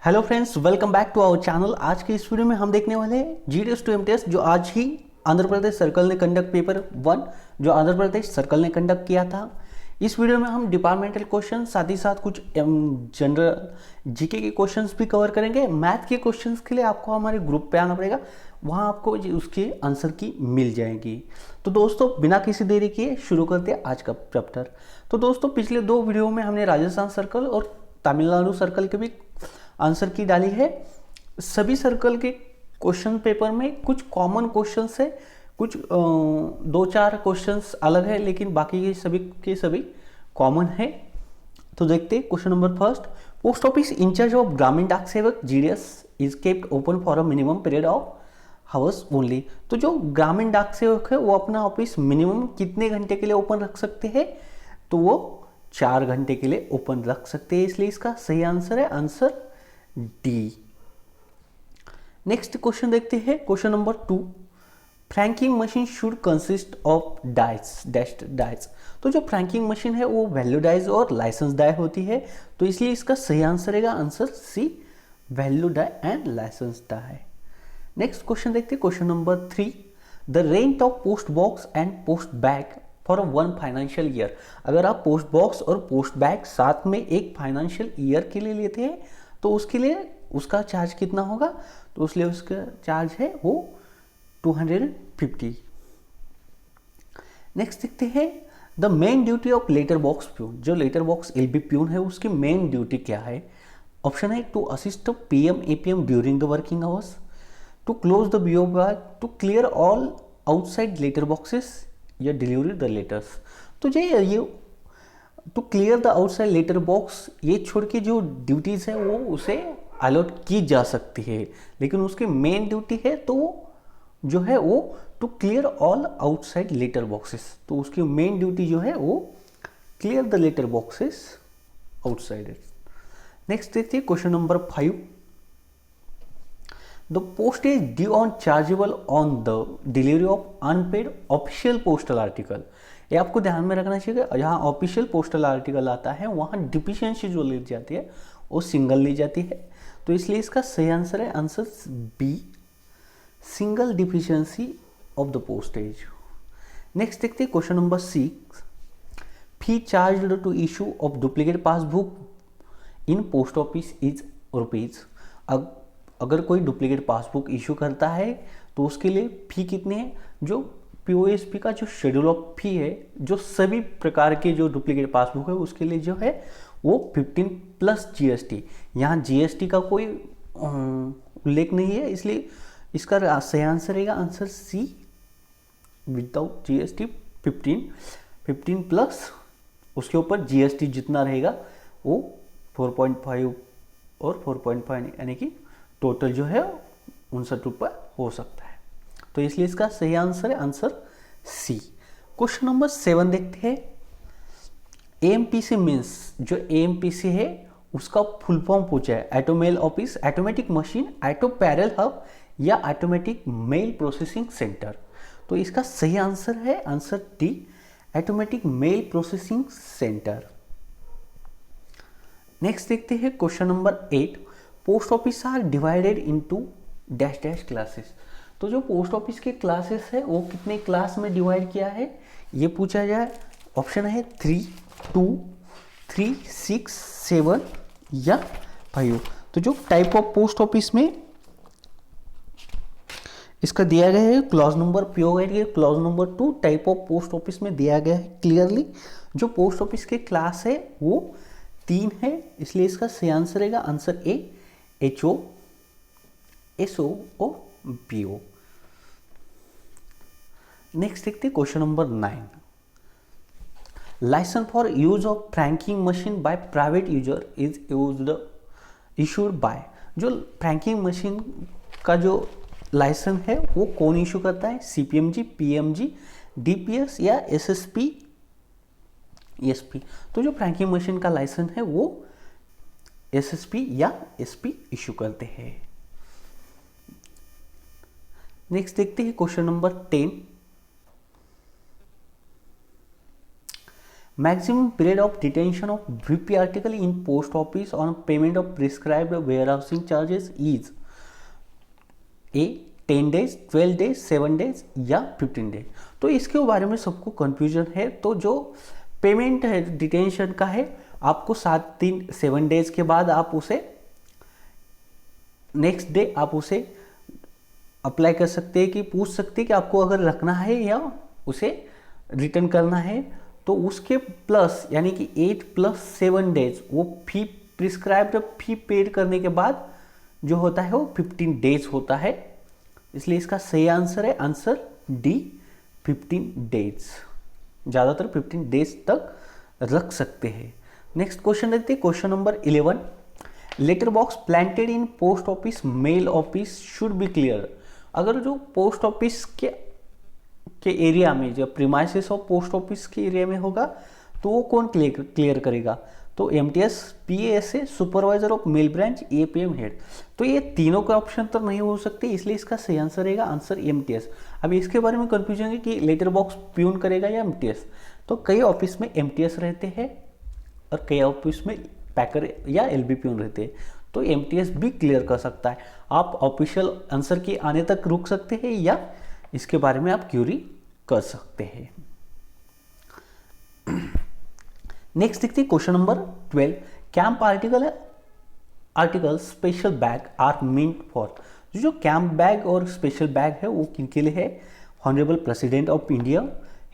Hello friends, welcome back to our channel. आज के इस वीडियो में हम देखने वाले हैं जीडीएस टू एमटीएस जो आज ही आंध्र प्रदेश सर्कल ने कंडक्ट पेपर 1 जो आंध्र प्रदेश सर्कल ने कंडक्ट किया था। इस वीडियो में हम डिपार्टमेंटल क्वेश्चन साथ ही साथ कुछ जनरल जीके के क्वेश्चंस भी कवर करेंगे। मैथ के क्वेश्चंस के लिए आपको हमारे ग्रुप पे आना पड़ेगा, वहाँ आपको उसके आंसर की मिल जाएगी। तो दोस्तों बिना किसी देरी किए शुरू करते हैं आज का चैप्टर। तो दोस्तों पिछले दो वीडियो में हमने राजस्थान सर्कल और तमिलनाडु सर्कल के भी आंसर की डाली है। सभी सर्कल के क्वेश्चन पेपर में कुछ कॉमन क्वेश्चंस है, कुछ दो चार क्वेश्चंस अलग है, लेकिन बाकी के सभी कॉमन है। तो देखते हैं question number first. Post office incharge of Gramin Dak Sevak GDS is kept open for a minimum period of hours only. तो जो ग्रामीण डाक सेवक है वो अपना ऑफिस मिनिमम कितने घंटे के लिए ओपन रख सकते हैं? तो वो 4 घंटे के लिए ओपन रख सकते हैं, इसलिए इसका सही आंसर है आंसर डी। नेक्स्ट क्वेश्चन देखते हैं question number 2। Franking machine should consist of dies dashed dies. तो जो फ्रैंकिंग मशीन है वो वैल्यू डाइस और लाइसेंस डाई होती है, तो इसलिए इसका सही आंसर रहेगा answer C, value die and license die. Next question देखते हैं question number 3। The rent of post box and post bag for 1 financial year. अगर आप पोस्ट बॉक्स और पोस्ट बैग साथ में एक फाइनेंशियल ईयर के लिए लेते हैं तो उसके लिए उसका चार्ज कितना होगा? तो उसके लिए उसका चार्ज है वो 250। नेक्स्ट देखते हैं the main duty of letter box peon. जो लेटर बॉक्स एलबी प्यून है उसकी मेन ड्यूटी क्या है? ऑप्शन है to assist PM APM during the working hours, to close the BO bag, to clear all outside letter boxes या delivery the letters. तो ये to clear the outside letter box ये छोड़ के जो ड्यूटीज है वो उसे अलॉट की जा सकती है, लेकिन उसकी मेन ड्यूटी है तो जो है वो to clear all outside letter boxes. तो उसकी मेन ड्यूटी जो है वो clear the letter boxes outside. Next देखते हैं question number 5। The postage due on chargeable on the delivery of unpaid official postal article. ये आपको ध्यान में रखना चाहिए कि जहाँ ऑफिशियल पोस्टल आर्टिकल आता है वहाँ डिफिशियंसी जो ली जाती है वो सिंगल ली जाती है, तो इसलिए इसका सही आंसर है answer B, single deficiency of the postage. Next देखते हैं question number 6। Fee charge to issue of duplicate passbook in post office is rupees. अगर कोई डुप्लीकेट पासबुक इशू करता है तो उसके लिए फी कितनी है? जो पीओएसपी का जो शेड्यूल ऑफ फी है, जो सभी प्रकार के जो डुप्लीकेट पासबुक है उसके लिए जो है वो 15 प्लस जीएसटी। यहाँ जीएसटी का कोई उल्लेख नहीं है, इसलिए इसका सही आंसर रहेगा answer C, without GST 15 plus उसके ऊपर जीएसटी जितना रहेगा वो 4.5 और 4.5 यानी कि टोटल जो है 59 रुपये हो सकता है, तो इसलिए इसका सही आंसर है आंसर सी। क्वेश्चन नंबर 7 देखते हैं। एएमपीसी मीन्स, जो एएमपीसी है उसका फुल फॉर्म पूछा है, auto mail office, automatic machine, auto parallel hub या ऑटोमेटिक मेल प्रोसेसिंग सेंटर। तो इसका सही आंसर है answer D, automatic mail processing centre. Next देखते हैं question number 8। Post office are divided into dash dash classes. तो जो पोस्ट ऑफिस के क्लासेस है वो कितने क्लास में डिवाइड किया है ये पूछा जाए। ऑप्शन है 3, 2, 3, 6, 7 या 5। तो जो टाइप ऑफ पोस्ट ऑफिस में इसका दिया गया है क्लॉज नंबर पीओ के clause number 2 type of post office में दिया गया है क्लियरली। जो पोस्ट ऑफिस के क्लास है वो 3 है, इसलिए इसका सही आंसर रहेगा आंसर ए, एचओ, एसओ और पीओ। नेक्स्ट देखते हैं question number 9। License for use of franking machine by private user is used issued by. जो फ्रैंकिंग मशीन का जो लाइसेंस है वो कौन इशू करता है? सीपीएमजी, पीएमजी, डीपीएस या एसएसपी, एसपी। तो जो फ्रैंकिंग मशीन का लाइसेंस है वो एसएसपी या एसपी इशू करते हैं। नेक्स्ट देखते हैं question number 10। Maximum period of detention of VP article in post office on payment of prescribed warehousing charges is A 10 days, 12 days, 7 days या 15 डेज। तो इसके बारे में सबको कन्फ्यूजन है। तो जो पेमेंट है डिटेंशन का है, आपको 7 दिन 7 डेज के बाद आप उसे नेक्स्ट डे आप उसे अप्लाई कर सकते हैं कि पूछ सकते हैं कि आपको अगर रखना है या उसे रिटर्न करना है। तो उसके प्लस यानी कि 8 + 7 डेज वो फी प्रिस्क्राइब्ड फी पेड करने के बाद जो होता है वो 15 डेज होता है। इसलिए इसका सही आंसर है आंसर डी 15 डेज। ज़्यादातर 15 डेज तक रख सकते हैं। नेक्स्ट क्वेश्चन देखते हैं, question number 11। Letter box planted in post office mail office should be clear. अगर जो पोस्ट ऑफिस के एरिया में, जो प्रीमाइसेस ऑफ पोस्ट ऑफिस के एरिया में होगा, तो वो कौन क्लियर करेगा? तो MTS, PSA, supervisor of mail branch, APM head. तो ये तीनों का ऑप्शन तो नहीं हो सकते, इसलिए इसका सही आंसर रहेगा आंसर एमटीएस। अब इसके बारे में कंफ्यूजन है कि लेटर बॉक्स प्यून करेगा या एमटीएस। तो कई ऑफिस में एमटीएस रहते हैं और कई ऑफिस में पैकर या एलबी प्यून रहते हैं। तो एमटीएस भी क्लियर कर सकता है। आप ऑफिशियल आंसर के आने तक रुक सकते हैं या इसके बारे में आप क्यूरी कर सकते हैं। नेक्स्ट देखते हैं question number 12। Camp article special bag are meant for. जो कैंप बैग और स्पेशल बैग है वो किनके लिए है? Honourable president of India,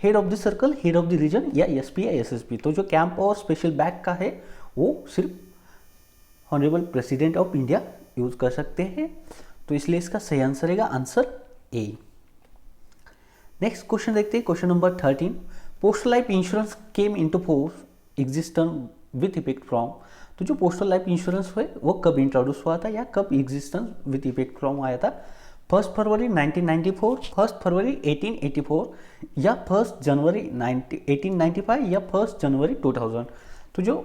head of the circle, head of the region या एसपी या एसएसपी। तो जो कैंप और स्पेशल बैग का है वो सिर्फ honourable president of India use कर सकते हैं। तो इसलिए इसका सही आंसर रहेगा आंसर ए। नेक्स्ट क्वेश्चन देखते हैं, question number 13। Postal life insurance came into force existence with effect from. तो जो पोस्टल लाइफ इंश्योरेंस है वो कब इंट्रोड्यूस हुआ था या कब एग्जिस्टेंस विथ इफेक्ट फ्रॉम आया था? 1 फरवरी 1994, 1 फरवरी 1884 या 1 जनवरी 1895 या 1 जनवरी 2000। तो जो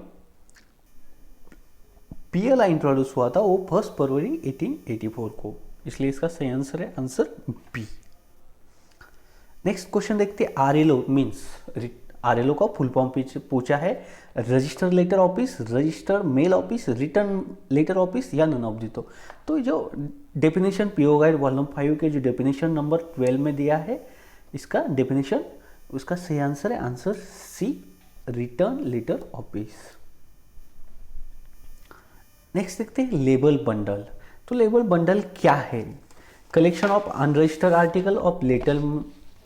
पीएलआई इंट्रोड्यूस हुआ था वो 1 फरवरी 1884 को। इसलिए इसका सही आंसर है आंसर बी। नेक्स्ट क्वेश्चन देखते हैं, आरएलओ मीन्स। आरएलओ का फुल फॉर्म पूछा है। Register letter office, register mail office, return letter office या नन ऑफ दी। तो जो डेफिनेशन पीओ गाइड वॉल्यूम 5 के जो डेफिनेशन नंबर 12 में दिया है, इसका डेफिनेशन उसका सही आंसर है answer C return letter office. Next देखते हैं लेबल बंडल। तो लेबल बंडल क्या है? Collection of unregistered article of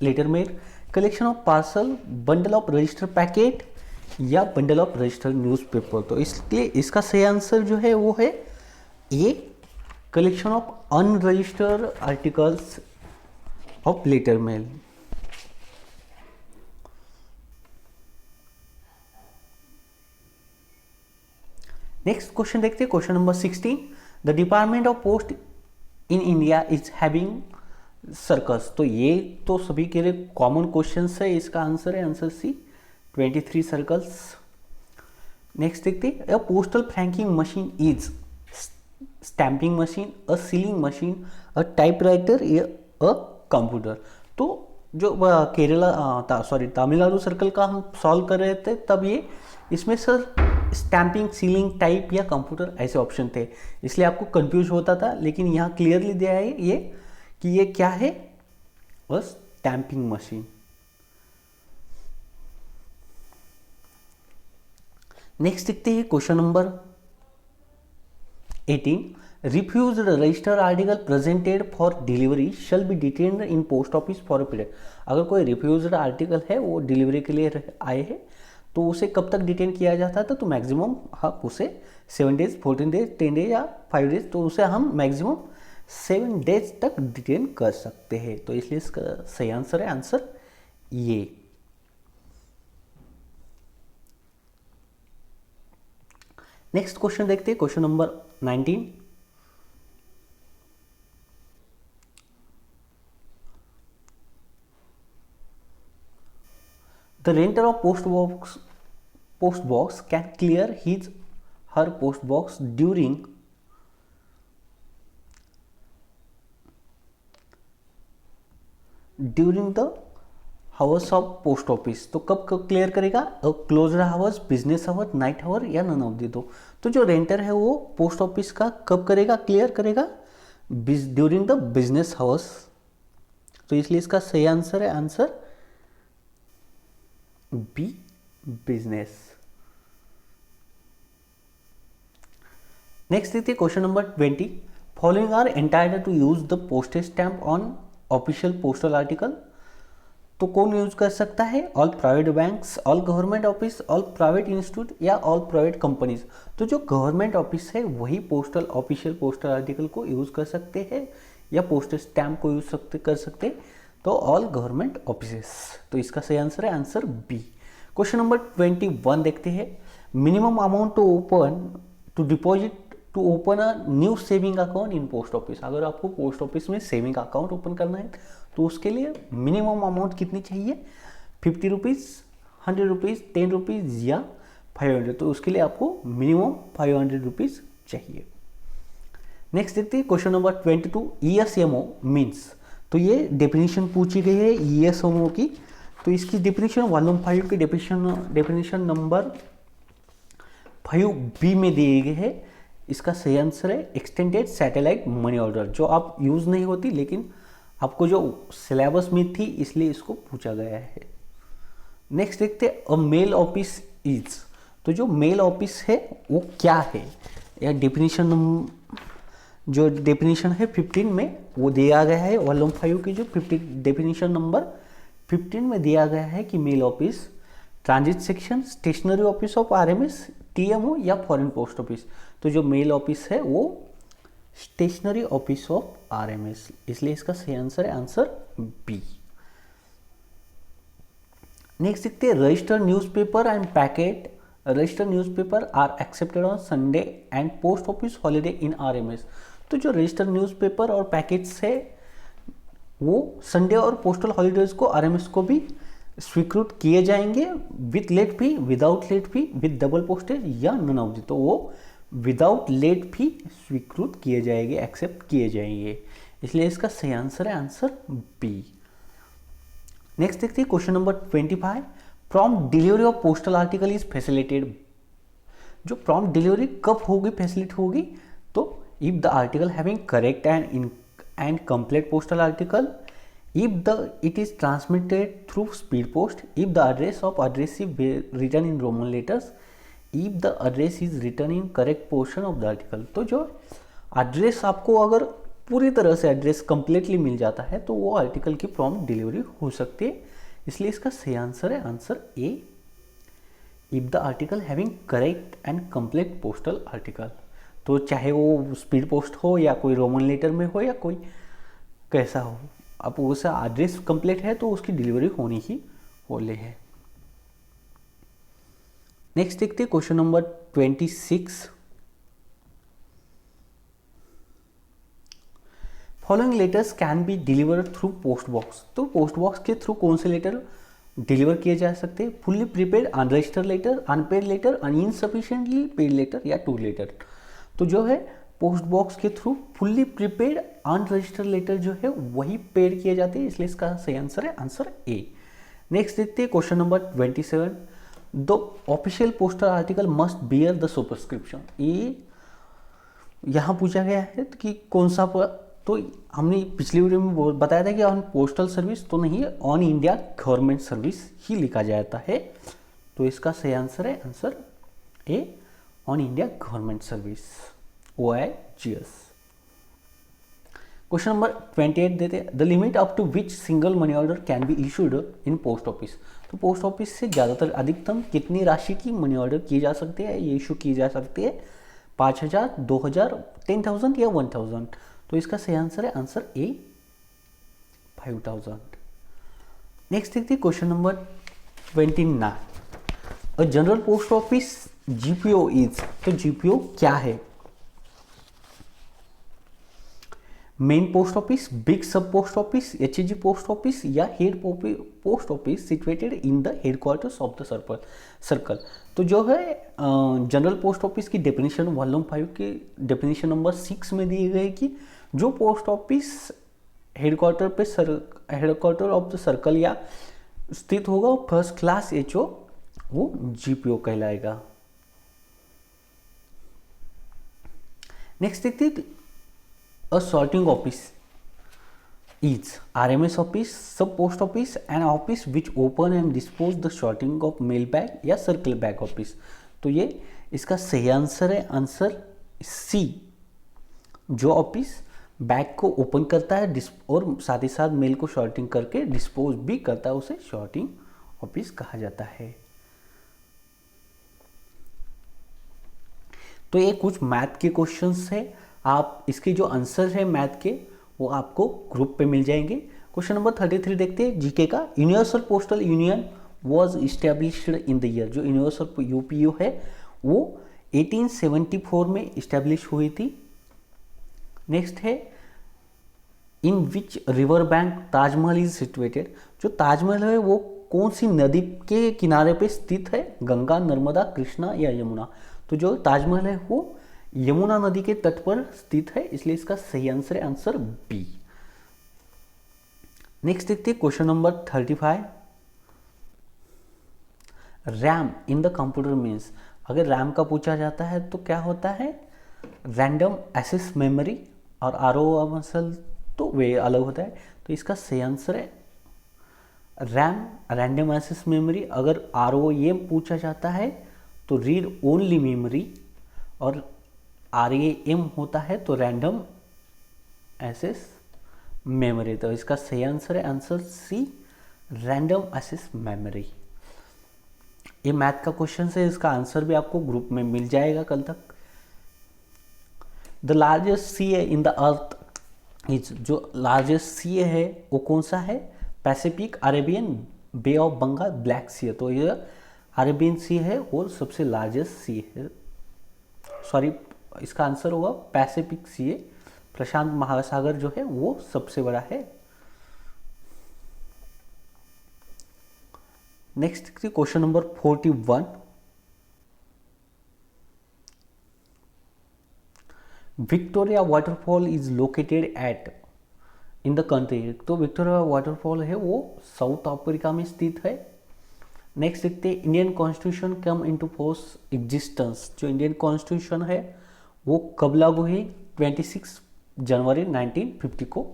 letter mail, collection of parcel, bundle of register packet या बंडल ऑफ रजिस्टर न्यूज़पेपर। तो इसलिए इसका सही आंसर जो है वो है a collection of unregistered articles of letter mail. Next question देखते हैं, question number 16। The department of post in India is having circles. तो ये तो सभी के लिए कॉमन क्वेश्चन है, इसका आंसर है आंसर सी 23 सर्कल्स। नेक्स्ट देखते हैं, a postal franking machine is stamping machine, a sealing machine, a typewriter या अ कंप्यूटर। तो जो तमिलनाडु सर्कल का हम सॉल्व कर रहे थे तब ये इसमें सर स्टैंपिंग, सीलिंग, टाइप या कंप्यूटर ऐसे ऑप्शन थे, इसलिए आपको कंफ्यूज होता था। लेकिन यहाँ क्लियरली दिया है ये कि ये क्या है, बस स्टैंपिंग मशीन। नेक्स्ट देखते हैं question number 18। Refuse register article presented for delivery shall be detained in post office for a period. अगर कोई रिफ्यूज आर्टिकल है वो डिलीवरी के लिए आए हैं तो उसे कब तक डिटेन किया जाता था? तो मैक्सिमम हम उसे 7 डेज, 14 डेज, 10 डेज या 5 डेज, तो उसे हम मैक्सिमम 7 डेज तक डिटेन कर सकते हैं। तो इसलिए इसका सही आंसर है आंसर ये। नेक्स्ट क्वेश्चन देखते हैं, question number 19। The renter of post box can clear her post box during the hours of post office, तो कब कब क्लियर करेगा? Close hours, business hour, night hour या नन ऑफ दी दो। तो जो रेंटर है वो पोस्ट ऑफिस का कब करेगा, क्लियर करेगा? During the business hours. तो इसलिए इसका सही आंसर है आंसर बी, बिजनेस। नेक्स्ट देखते हैं question number 20। Following are entitled to use the postage stamp on official postal article. तो कौन यूज कर सकता है? All private banks, all government office, all private institute या ऑल प्राइवेट कंपनीज। तो जो गवर्नमेंट ऑफिस है वही पोस्टल ऑफिशियल पोस्टल आर्टिकल को यूज कर सकते हैं या पोस्टल स्टैम्प को यूज कर सकते हैं। तो ऑल गवर्नमेंट ऑफिसेस। तो इसका सही आंसर है आंसर बी। क्वेश्चन नंबर 21 देखते हैं। Minimum amount to deposit to open a new saving account in post office. अगर आपको पोस्ट ऑफिस में सेविंग अकाउंट ओपन करना है तो उसके लिए मिनिमम अमाउंट कितनी चाहिए? 50 रुपीज़, 100 रुपीज़, 10 रुपीज़ या 500। तो उसके लिए आपको मिनिमम 500 रुपीज़ चाहिए। नेक्स्ट देखते हैं क्वेश्चन नंबर 22। ESMO means. तो ये डेफिनेशन पूछी गई है ESMO की। तो इसकी डेफिनेशन वॉल्यूम 5 की डेफिनेशन नंबर 5B में दिए गए है। इसका सही आंसर है एक्सटेंडेड सैटेलाइट मनी ऑर्डर, जो आप यूज़ नहीं होती लेकिन आपको जो सिलेबस में थी इसलिए इसको पूछा गया है। नेक्स्ट देखते हैं अ मेल ऑफिस इज। तो जो मेल ऑफिस है वो क्या है? या डेफिनेशन जो डेफिनेशन है 15 में वो दिया गया है। वॉल्यूम 5 की जो 15 डेफिनेशन नंबर 15 में दिया गया है कि mail office transit section, stationery office of RMS, TMO या फॉरेन पोस्ट ऑफिस। तो जो मेल ऑफिस है वो स्टेशनरी ऑफिस ऑफ RMS, इसलिए इसका सही आंसर है आंसर बी। नेक्स्ट देखते हैं registered newspaper and packet. Registered newspaper are accepted on Sunday and post office holiday in RMS। तो जो रजिस्टर्ड न्यूज़पेपर और पैकेट्स है वो संडे और पोस्टल हॉलीडेज को RMS को भी स्वीकृत किए जाएंगे, with late fee, without late fee, with double postage या नन ऑफ दी। तो वो विदाउट लेट फी स्वीकृत किए जाएंगे, एक्सेप्ट किए जाएंगे, इसलिए इसका सही आंसर है आंसर बी। नेक्स्ट देखते हैं question number 25। Prompt delivery of postal article is facilitated. जो प्रॉम्प्ट डिलीवरी कब होगी, फैसिलिट होगी? तो if the article having correct and complete postal article, if it is transmitted through speed post, if the address of address is written in Roman letters, if the address is written in correct portion of the article। तो जो address आपको अगर पूरी तरह से address completely मिल जाता है तो वो आर्टिकल की प्रॉम्प्ट डिलीवरी हो सकती है, इसलिए इसका सही आंसर है answer A, if the article having correct and complete postal article. तो चाहे वो स्पीड पोस्ट हो या कोई रोमन लेटर में हो या कोई कैसा हो, अब उसका एड्रेस कंप्लीट है तो उसकी डिलीवरी होनी ही होले है। नेक्स्ट देखते हैं question number 26। Following letters can be delivered through post box. तो पोस्ट बॉक्स के थ्रू कौन से लेटर डिलीवर किए जा सकते हैं? Fully prepaid unregistered letter, unpaid letter, insufficiently paid letter या टू लेटर। तो जो है पोस्ट बॉक्स के through fully prepaid unregistered letter जो है वही पेड किए जाते हैं, इसलिए इसका सही आंसर है आंसर ए। नेक्स्ट देखते हैं question number 27। The official postal article must bear the superscription. ये यहाँ पूछा गया है कि कौन सा, तो हमने पिछली वीडियो में बताया था कि ऑन पोस्टल सर्विस तो नहीं है, ऑन इंडिया गवर्नमेंट सर्विस ही लिखा जाता है। तो इसका सही आंसर है answer A, on India government service, OIGS। Question number 28 देते हैं। The limit up to which single money order can be issued in post office. तो पोस्ट ऑफिस से ज़्यादातर अधिकतम कितनी राशि की मनी ऑर्डर किए जा सकते हैं, ये इशू की जा सकती है? 5,000, 2,000, 10,000 या 1,000। तो इसका सही आंसर है आंसर ए, 5,000। नेक्स्ट देखते हैं question number 29। A general post office GPO is. तो GPO क्या है? Main post office, big sub post office, HG post office या head post office situated in the headquarters of the circle. तो जो है general post office की definition volume 5 की definition number 6 में दी गई कि जो post office headquarter of the circle या स्थित होगा फर्स्ट क्लास एचओ वो जीपीओ कहलाएगा। नेक्स्ट देखते हैं a sorting office is RMS office, sub post office and office which open and dispose the sorting of mail bag या circle bag office. तो ये इसका सही आंसर है, आंसर सी। जो ऑफिस बैग को ओपन करता है और साथ ही साथ मेल को सॉर्टिंग करके डिस्पोज भी करता है, उसे सॉर्टिंग ऑफिस कहा जाता है। तो ये कुछ मैथ के क्वेश्चंस है, आप इसके जो आंसर है मैथ के वो आपको ग्रुप पे मिल जाएंगे। क्वेश्चन नंबर 33 देखते हैं जीके का। Universal postal union was established in the year. जो यूनिवर्सल यूपीयू है वो 1874 में इस्टेब्लिश हुई थी। नेक्स्ट है in which river bank Taj Mahal is situated. जो ताजमहल है वो कौन सी नदी के किनारे पे स्थित है, गंगा, नर्मदा, कृष्णा या यमुना। तो जो ताजमहल है वो यमुना नदी के तट पर स्थित है, इसलिए इसका सही आंसर है आंसर बी। नेक्स्ट देखते हैं question number 35। RAM in the computer means. अगर रैम का पूछा जाता है तो क्या होता है, रैंडम एक्सेस मेमोरी, और आरओ मसल तो वे अलग होता है। तो इसका सही आंसर है रैम, रैंडम एक्सेस मेमोरी। अगर आरओ ये पूछा जाता है तो रीड ओनली मेमोरी, और RAM होता है तो रैंडम एक्सेस मेमोरी। तो इसका सही आंसर है answer C, random access memory. ये मैथ का क्वेश्चन है, इसका आंसर भी आपको ग्रुप में मिल जाएगा कल तक। The largest sea in the earth is. जो लार्जेस्ट सी है वो कौन सा है, Pacific, Arabian, bay of Bengal, black sea है। तो ये अरेबियन सी है और सबसे लार्जेस्ट सी है, सॉरी इसका आंसर होगा पैसिफिक सी है। प्रशांत महासागर जो है वो सबसे बड़ा है। Next question number 41। Victoria waterfall is located at in the country. तो विक्टोरिया वाटरफॉल है वो साउथ अफ्रीका में स्थित है। नेक्स्ट देखते हैं Indian constitution come into force existence. जो इंडियन कॉन्स्टिट्यूशन है वो कब लागू हुई, 26 जनवरी 1950 को।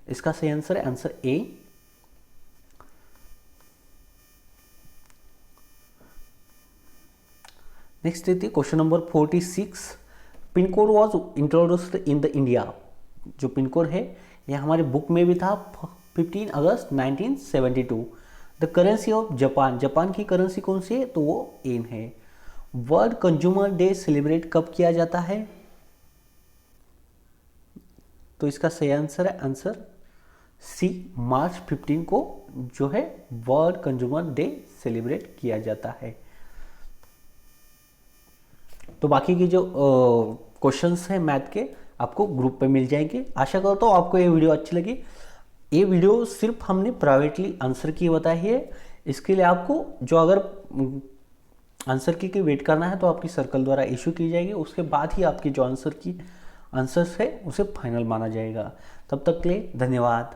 इसका सही आंसर है आंसर ए। नेक्स्ट देखते हैं question number 46। Pin code was introduced in the India. जो पिन कोड है ये हमारे बुक में भी था 15 अगस्त 1972। The currency of Japan. Japan की करेंसी कौन सी है, तो वो येन है। वर्ल्ड कंज्यूमर डे सेलिब्रेट कब किया जाता है, तो इसका सही आंसर है आंसर सी, मार्च 15 को जो है वर्ल्ड कंज्यूमर डे सेलिब्रेट किया जाता है। तो बाकी की जो क्वेश्चंस हैं मैथ के आपको ग्रुप पे मिल जाएंगे। आशा करता हूँ आपको ये वीडियो अच्छी लगी। ये वीडियो सिर्फ हमने प्राइवेटली आंसर की बताई है, इसके लिए आपको जो अगर आंसर की वेट करना है तो आपकी सर्कल द्वारा इशू की जाएगी, उसके बाद ही आपकी जो आंसर्स है उसे फाइनल माना जाएगा। तब तक के लिए धन्यवाद।